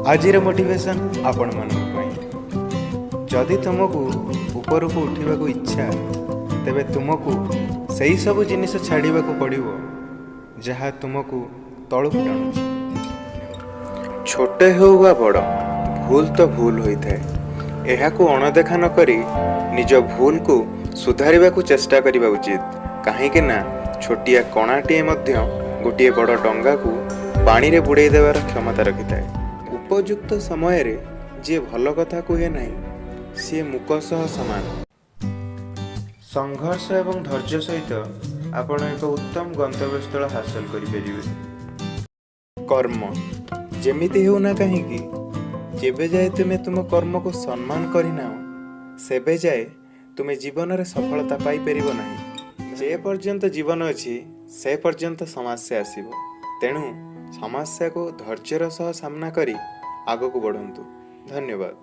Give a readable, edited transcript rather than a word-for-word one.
आजिर motivation आपण जदि तुमको ऊपर को उठा इच्छा तेबे तुमको सही सब जिनिस छाड़ा पड़ो जहाँ तुमको तलू टाणुची। छोटे हो वा बड़ भूल तो भूल होता है। यह अणदेखा न करी निज भूल को सुधारिबा को चेष्टा करने उचित। कहीं छोटिया कणाटीए गोटे बड़ डंगा को पानी रे बुड़ाई देवार क्षमता रखी था। उपयुक्त समय रे जे भल कथा कहे नहीं सी मूक सह सामान। संघर्ष एवं धैर्य सहित आपण एक उत्तम गंतव्यस्थल हासिल करें। कर्म जेमिति हो ना कहीं जेबे जाए तुम्हें तुम कर्म को सम्मान करना सेबे जाए तुम्हें जीवन रे सफलता पाई परिबो नहीं। जे पर्यंत जीवन अच्छी से पर्यंत समस्या आसीबो। तेणु समस्या को धैर्यर सह सामना करी आगक बढ़ंतु। धन्यवाद।